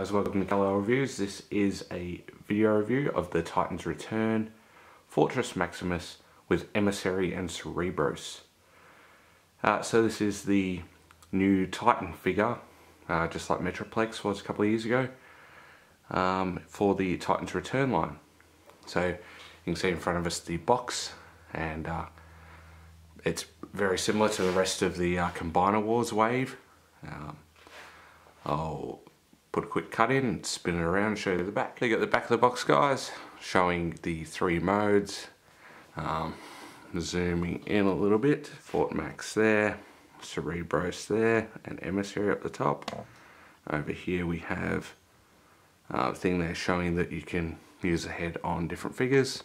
guys, welcome to Color Reviews. This is a video review of the Titan's Return Fortress Maximus with Emissary and Cerebros. So this is the new Titan figure, just like Metroplex was a couple of years ago, for the Titan's Return line. So you can see in front of us the box, and it's very similar to the rest of the Combiner Wars wave. I'll put a quick cut in and spin it around and show you the back. You got the back of the box, guys, showing the 3 modes. Zooming in a little bit, Fort Max there, Cerebros there, and Emissary up the top. Over here we have a thing there showing that you can use a head on different figures.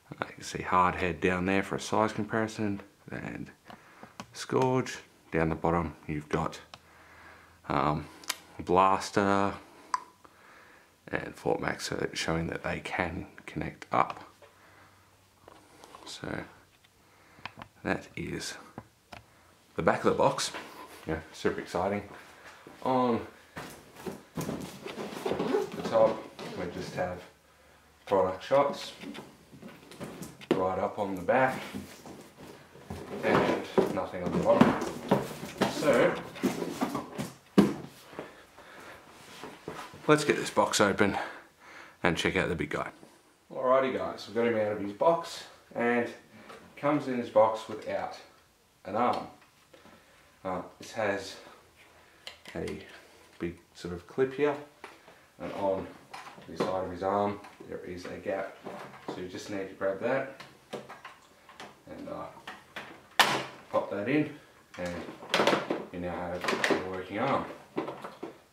You can see hard head down there for a size comparison, and Scourge. Down the bottom you've got Blaster and Fort Max, so showing that they can connect up. So that is the back of the box. Yeah, super exciting. On the top we just have product shots right up on the back and nothing on the bottom. So let's get this box open and check out the big guy. Alrighty guys, we've got him out of his box, and comes in his box without an arm. This has a big sort of clip here, and on the side of his arm there is a gap, so you just need to grab that and pop that in, and you now have a working arm.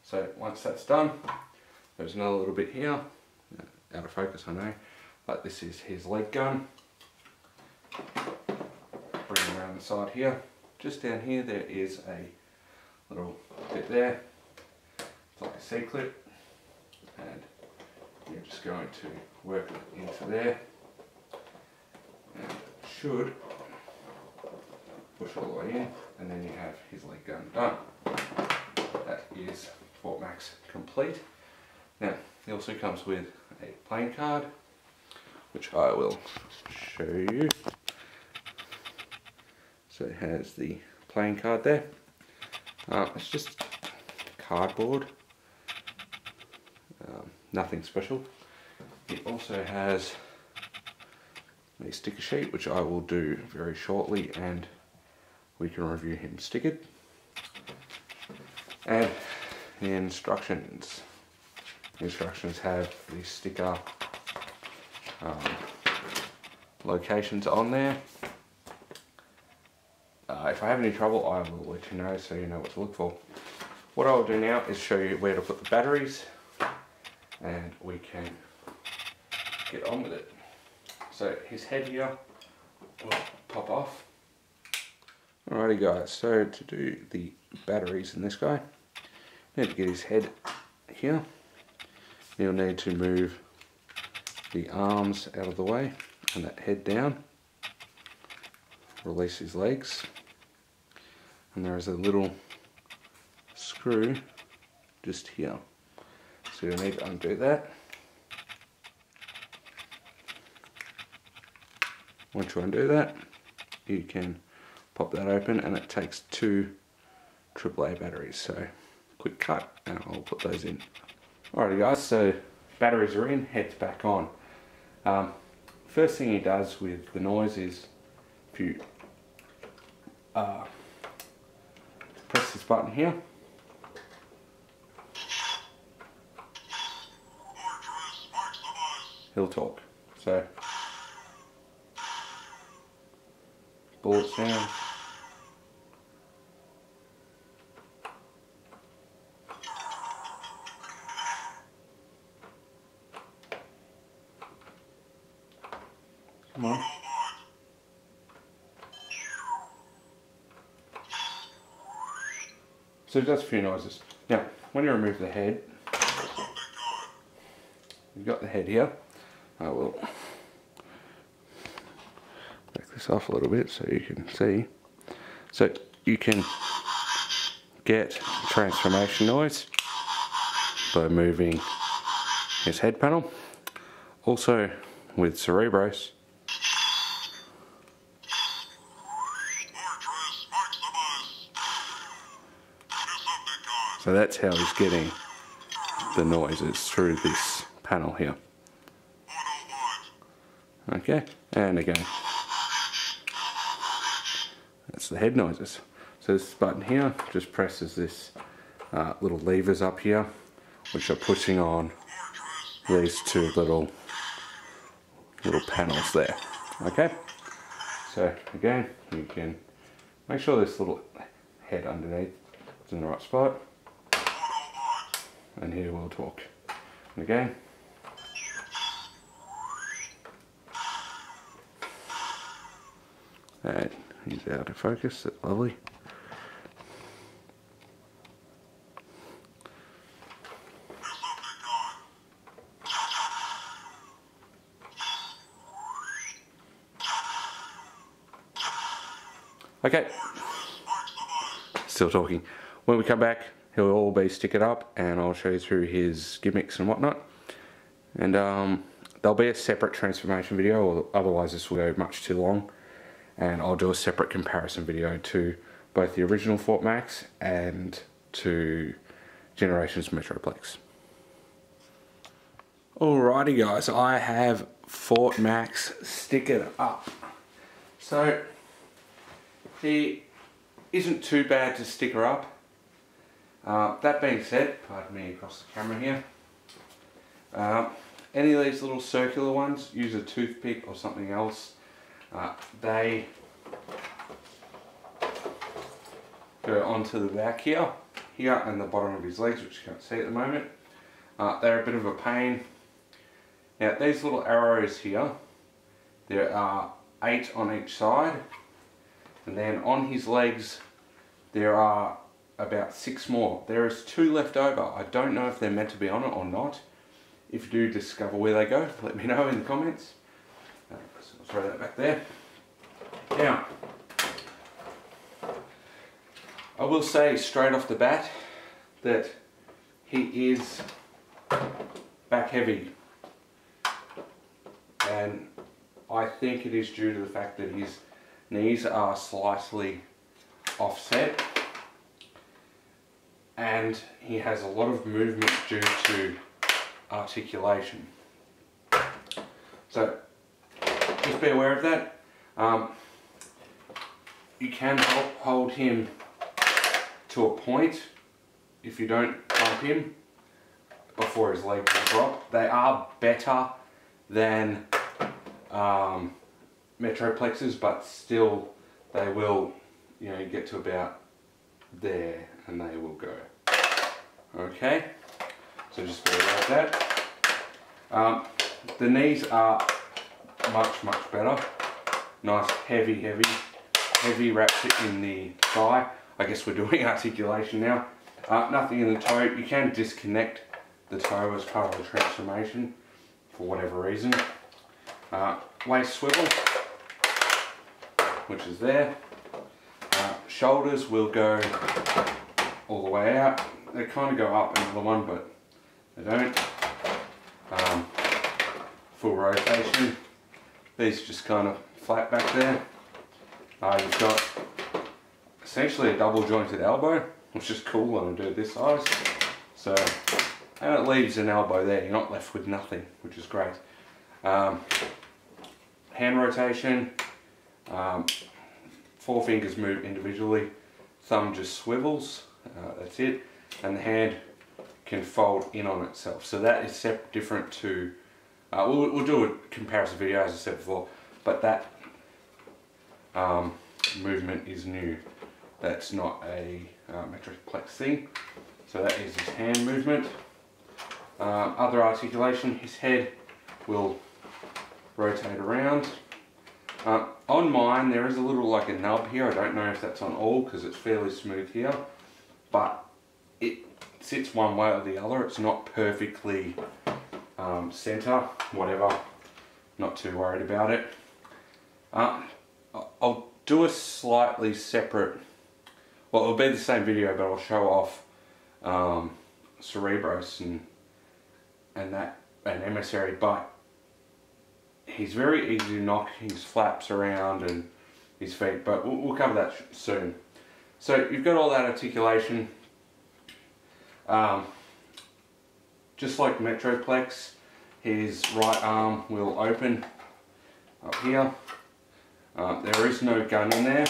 So once that's done, there's another little bit here, out of focus I know, but this is his leg gun. Bring it around the side here. Just down here there is a little bit there, it's like a C-clip, and you're just going to work it into there, and it should push all the way in, and then you have his leg gun done. That is Fort Max complete. Now, he also comes with a playing card, which I will show you. So it has the playing card there. It's just cardboard, nothing special. It also has a sticker sheet, which I will do very shortly, and we can review him stickered. And the instructions. The instructions have the sticker locations on there. If I have any trouble, I will let you know, so you know what to look for. What I'll do now is show you where to put the batteries, and we can get on with it. So his head here will pop off. Alrighty guys, so to do the batteries in this guy, you need to get his head here. You'll need to move the arms out of the way and that head down. Release his legs, and there is a little screw just here. So you'll need to undo that. Once you undo that, you can pop that open, and it takes 2 AAA batteries. So quick cut, and I'll put those in. Alrighty guys, so batteries are in, head's back on. First thing he does with the noise is, if you press this button here, he'll talk. So bullet sound. Come on. So it does a few noises. Now, when you remove the head, you've got the head here. I will back this off a little bit so you can see. So you can get transformation noise. by moving his head panel. Also with Cerebros, so that's how he's getting the noises, through this panel here. Okay, and again, that's the head noises. So this button here just presses this little levers up here, which are pushing on these two little panels there. Okay, so again, you can make sure this little head underneath is in the right spot, and here we'll talk. And again, and he's out of focus. That's lovely. Okay, still talking. When we come back, he'll all be stickered up, and I'll show you through his gimmicks and whatnot. And there'll be a separate transformation video, or otherwise this will go much too long. And I'll do a separate comparison video to both the original Fort Max and to Generations Metroplex. Alrighty guys, I have Fort Max stickered up. So he isn't too bad to sticker up. That being said, pardon me across the camera here, any of these little circular ones, use a toothpick or something else. They go onto the back here and the bottom of his legs, which you can't see at the moment. They're a bit of a pain. Now these little arrows here, there are 8 on each side, and then on his legs there are about 6 more. There is 2 left over. I don't know if they're meant to be on it or not. If you do discover where they go, let me know in the comments. So I'll throw that back there. Now, I will say straight off the bat that he is back heavy, and I think it is due to the fact that his knees are slightly offset, and he has a lot of movement due to articulation. So just be aware of that. You can hold him to a point if you don't pump him before his legs will drop. They are better than Metroplexes, but still they will, you know, get to about there and they will go. Okay, so just be aware of that. The knees are much better. Nice heavy wraps it in the thigh. I guess we're doing articulation now. Nothing in the toe. You can disconnect the toe as part of the transformation for whatever reason. Waist swivel, which is there. Shoulders will go all the way out. They kind of go up another one, but they don't. Full rotation. These just kind of flat back there. You've got essentially a double jointed elbow, which is cool when I do it this size. So, and it leaves an elbow there. You're not left with nothing, which is great. Hand rotation. 4 fingers move individually. Thumb just swivels. That's it. And the hand can fold in on itself. So that is different to. We'll do a comparison video, as I said before, but that movement is new. That's not a Metroplex thing. So that is his hand movement. Other articulation, his head will rotate around. On mine there is a little like a nub here. I don't know if that's on all because it's fairly smooth here, but it sits one way or the other. It's not perfectly center, whatever, not too worried about it. I'll do a slightly separate, well, it'll be the same video, but I'll show off Cerebros and Emissary, but he's very easy to knock his flaps around and his feet, but we'll cover that soon. So you've got all that articulation. Just like Metroplex, his right arm will open up here. There is no gun in there.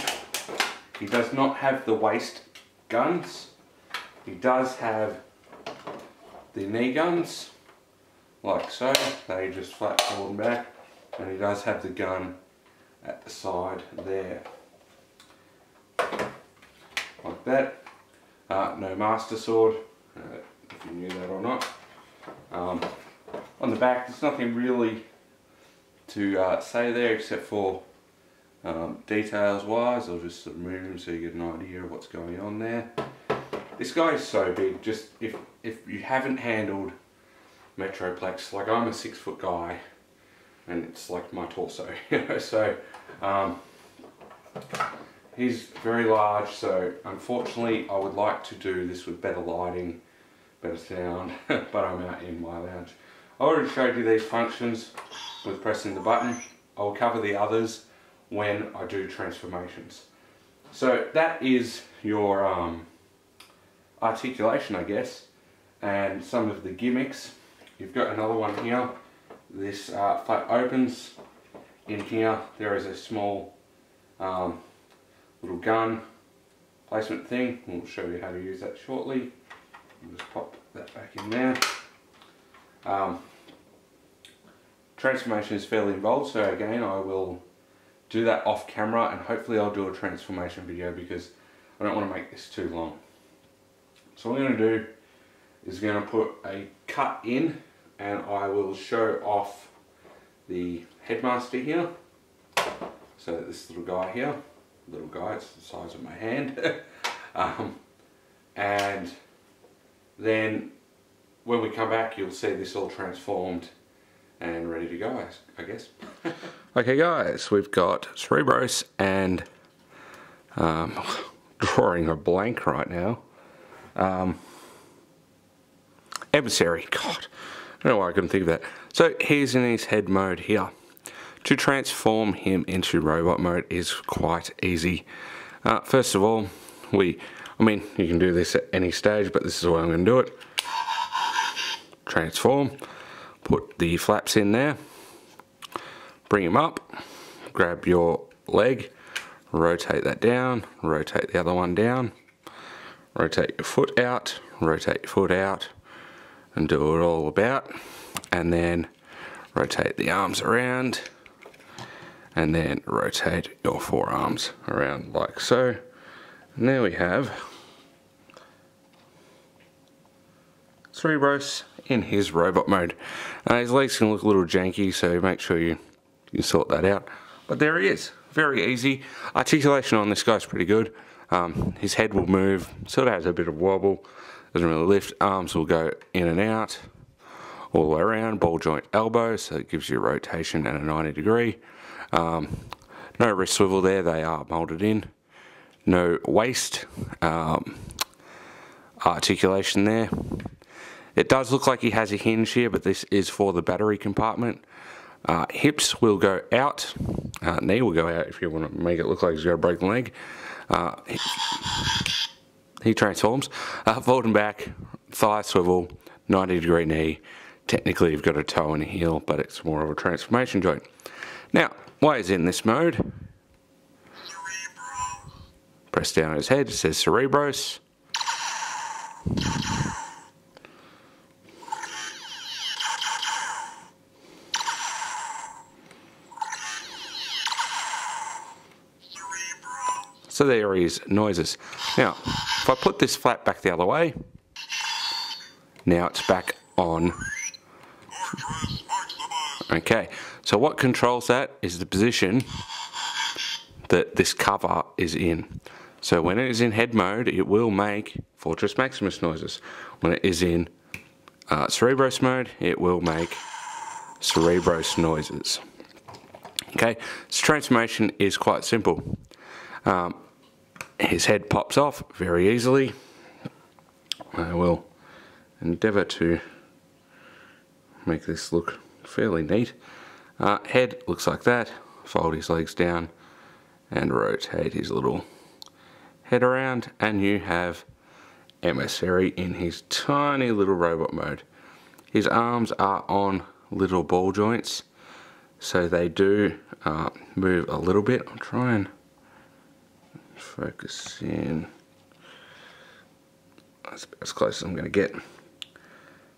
He does not have the waist guns. He does have the knee guns, like so. They just flap forward and back. And he does have the gun at the side there. Like that. No master sword, if you knew that or not. On the back, there's nothing really to say there except for details wise. I'll just sort of move him so you get an idea of what's going on there. This guy is so big, just if you haven't handled Metroplex, like I'm a 6 foot guy and it's like my torso, you know, so he's very large, so unfortunately I would like to do this with better lighting, better sound, but I'm out in my lounge. I already showed you these functions with pressing the button. I'll cover the others when I do transformations. So that is your articulation, I guess, and some of the gimmicks. You've got another one here. This flap opens. In here there is a small little gun placement thing. We'll show you how to use that shortly. I'll just pop that back in there. Transformation is fairly involved, so again I will do that off camera, and hopefully I'll do a transformation video because I don't want to make this too long. So what I'm going to do is going to put a cut in, and I will show off the headmaster here. So this little guy here, little guy, it's the size of my hand. And then when we come back you'll see this all transformed and ready to go, I guess. Okay guys, we've got Cerebros and drawing a blank right now. Emissary, God, I don't know why I couldn't think of that. So he's in his head mode here. To transform him into robot mode is quite easy. First of all, I mean you can do this at any stage, but this is the way I'm going to do it. Transform, put the flaps in there, bring him up, grab your leg, rotate that down, rotate the other one down, rotate your foot out, and do it all about, and then rotate the arms around, and then rotate your forearms around like so. And there we have Cerebros in his robot mode. His legs can look a little janky, so make sure you sort that out. But there he is, very easy. Articulation on this guy's pretty good. His head will move, sort of has a bit of wobble, doesn't really lift. Arms will go in and out, all the way around, ball joint elbow, so it gives you a rotation at a 90 degree. No wrist swivel there, they are molded in. No waist articulation there. It does look like he has a hinge here, but this is for the battery compartment. Hips will go out, knee will go out if you want to make it look like he's got a broken leg. He transforms. Forward and back, thigh swivel, 90 degree knee. Technically you've got a toe and a heel, but it's more of a transformation joint. Now, while he's in this mode, press down on his head, it says Cerebros. So there are his noises. Now, if I put this flap back the other way, now it's back on. Okay, so what controls that is the position that this cover is in. So when it is in head mode, it will make Fortress Maximus noises. When it is in Cerebros mode, it will make Cerebros noises. Okay, this transformation is quite simple. His head pops off very easily. I will endeavour to make this look fairly neat. Head looks like that. Fold his legs down and rotate his little head around, and you have Emissary in his tiny little robot mode. His arms are on little ball joints, so they do move a little bit. I'll try and focus in. That's as close as I'm going to get.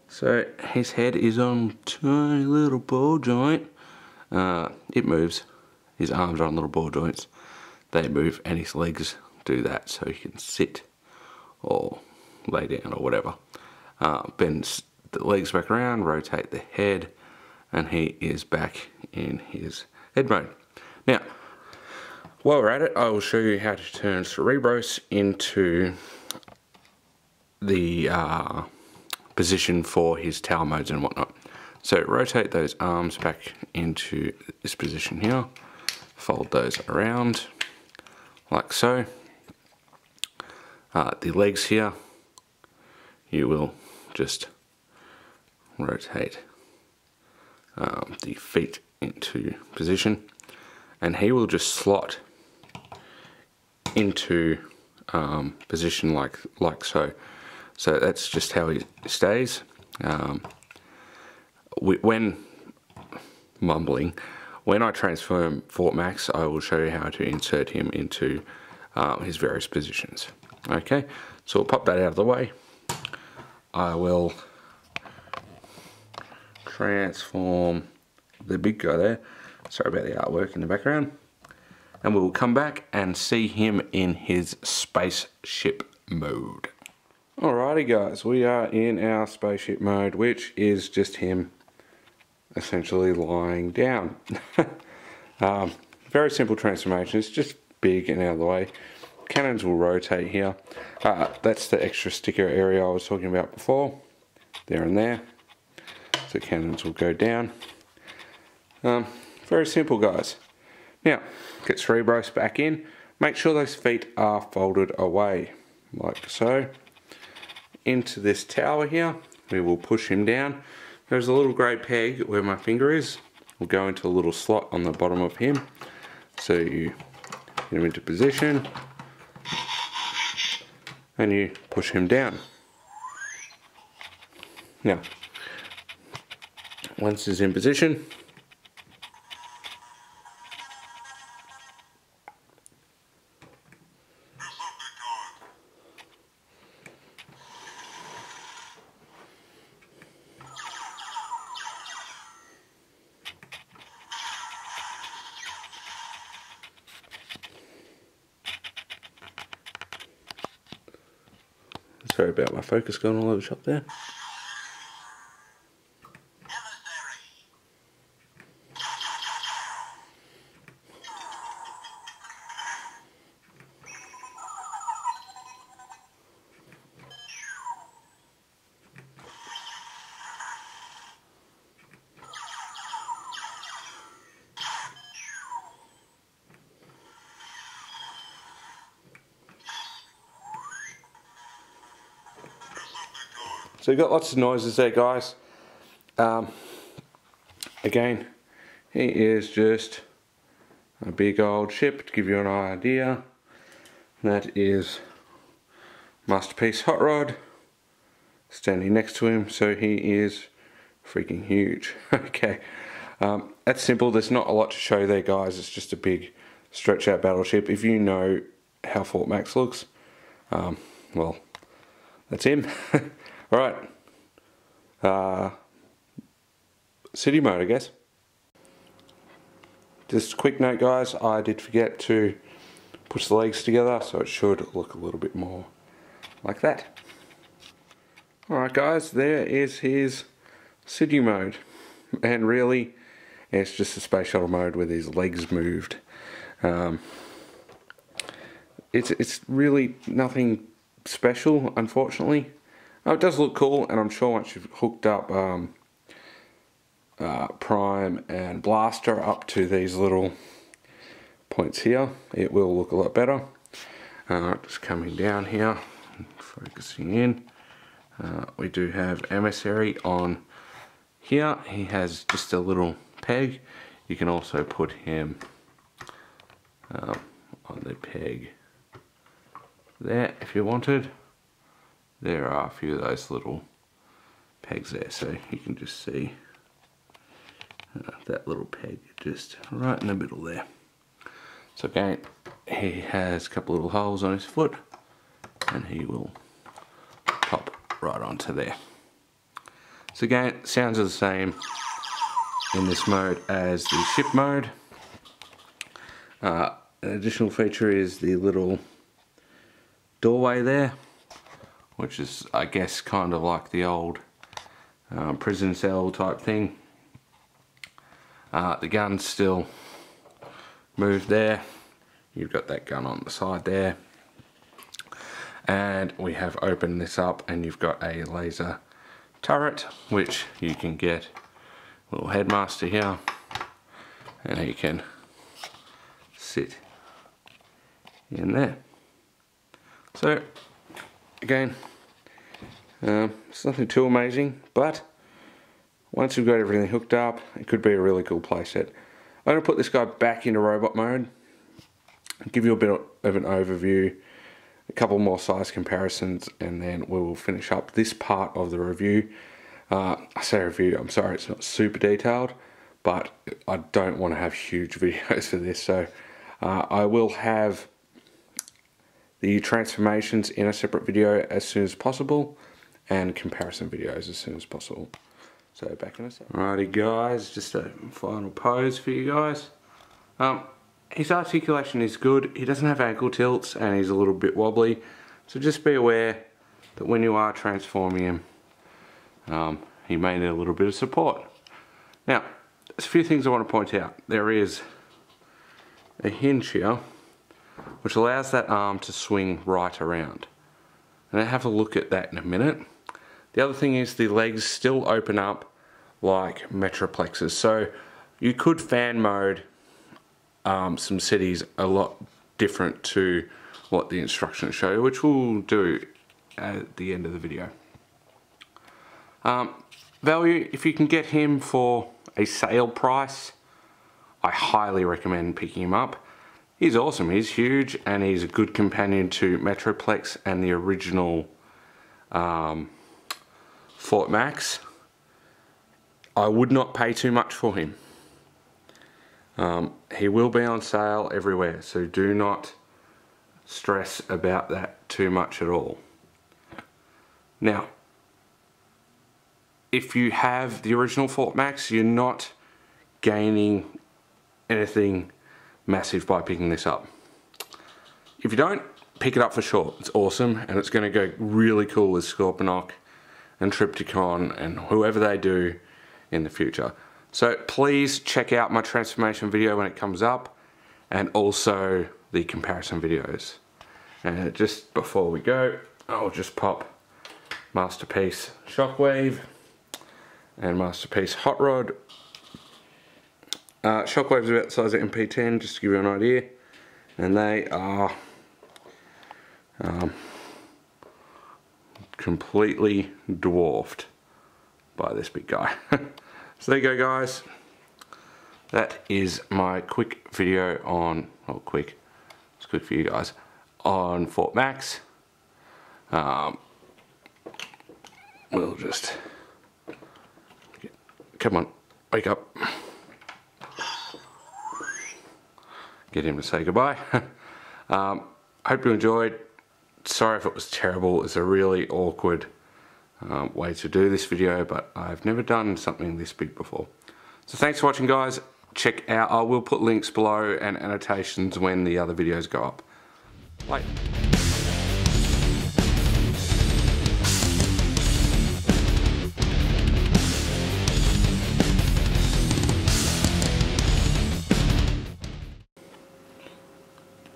So his head is on tiny little ball joint. It moves. His arms are on little ball joints. They move, and his legs do that, so he can sit or lay down or whatever. Bend the legs back around, rotate the head, and he is back in his head mode. Now, while we're at it, I will show you how to turn Cerebros into the position for his tower modes and whatnot. So rotate those arms back into this position here, fold those around like so. The legs here, you will just rotate the feet into position, and he will just slot into position like so. So that's just how he stays. When mumbling, when I transform Fort Max, I will show you how to insert him into his various positions. Okay, so we'll pop that out of the way. I will transform the big guy there. Sorry about the artwork in the background. And we will come back and see him in his spaceship mode. Alrighty guys, we are in our spaceship mode, which is just him essentially lying down. Very simple transformation. It's just big and out of the way. Cannons will rotate here. That's the extra sticker area I was talking about before. There and there. So cannons will go down. Very simple guys. Now, get Cerebros back in. Make sure those feet are folded away, like so. Into this tower here, we will push him down. There's a little grey peg where my finger is. We'll go into a little slot on the bottom of him. So you get him into position, and you push him down. Now, once he's in position, sorry about my focus going all over the shop there. So you've got lots of noises there guys. Again, he is just a big old ship to give you an idea. That is Masterpiece Hot Rod standing next to him, so he is freaking huge. Okay, that's simple. There's not a lot to show there guys. It's just a big stretch out battleship. If you know how Fort Max looks, well, that's him. Alright, Cydia Mode I guess. Just a quick note guys, I did forget to push the legs together, so it should look a little bit more like that. Alright guys, there is his Cydia Mode, and really it's just a space shuttle mode with his legs moved. It's really nothing special, unfortunately. Oh, it does look cool, and I'm sure once you've hooked up Prime and Blaster up to these little points here, it will look a lot better. Just coming down here, focusing in. We do have Emissary on here. He has just a little peg. You can also put him on the peg there if you wanted. There are a few of those little pegs there, so you can just see that little peg just right in the middle there. So again, he has a couple little holes on his foot, and he will pop right onto there. So again, sounds are the same in this mode as the ship mode. An additional feature is the little doorway there, which is, I guess, kind of like the old prison cell type thing. The gun's still moved there. You've got that gun on the side there. And we have opened this up, and you've got a laser turret, which you can get a little headmaster here, and he can sit in there. So again, it's nothing too amazing, but once we've got everything hooked up, it could be a really cool playset. I'm going to put this guy back into robot mode, give you a bit of an overview, a couple more size comparisons, and then we will finish up this part of the review. I say review, I'm sorry, it's not super detailed, but I don't want to have huge videos for this, so I will have the transformations in a separate video as soon as possible, and comparison videos as soon as possible. So back in a sec. Alrighty guys, just a final pose for you guys. His articulation is good. He doesn't have ankle tilts, and he's a little bit wobbly, so just be aware that when you are transforming him, he may need a little bit of support. Now, there's a few things I want to point out. There is a hinge here which allows that arm to swing right around, and I'll have a look at that in a minute. The other thing is the legs still open up like Metroplexes, so you could fan mode some cities a lot different to what the instructions show you, which we'll do at the end of the video. Value, if you can get him for a sale price, I highly recommend picking him up. He's awesome, he's huge, and he's a good companion to Metroplex and the original Fort Max. I would not pay too much for him. He will be on sale everywhere, so do not stress about that too much at all. Now, if you have the original Fort Max, you're not gaining anything massive by picking this up. If you don't, pick it up for sure. It's awesome, and it's going to go really cool with Scorponok and Triptychon and whoever they do in the future. So please check out my transformation video when it comes up, and also the comparison videos. And just before we go, I'll just pop Masterpiece Shockwave and Masterpiece Hot Rod. Shockwave's about the size of MP10, just to give you an idea, and they are completely dwarfed by this big guy. So there you go guys, that is my quick video on, well, quick, it's quick for you guys, on Fort Max. We'll just, come on, wake up. Get him to say goodbye. Hope you enjoyed. Sorry if it was terrible. It's a really awkward way to do this video, but I've never done something this big before. So thanks for watching guys. Check out, I will put links below and annotations when the other videos go up. Bye.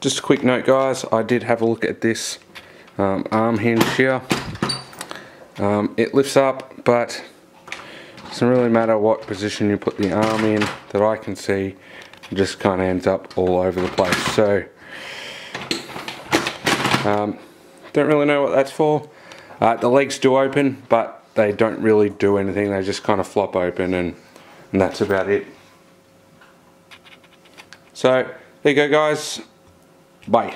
Just a quick note guys, I did have a look at this arm hinge here. It lifts up, but it doesn't really matter what position you put the arm in, that I can see. It just kind of ends up all over the place. So don't really know what that's for. The legs do open, but they don't really do anything. They just kind of flop open, and that's about it. So there you go, guys. Bye.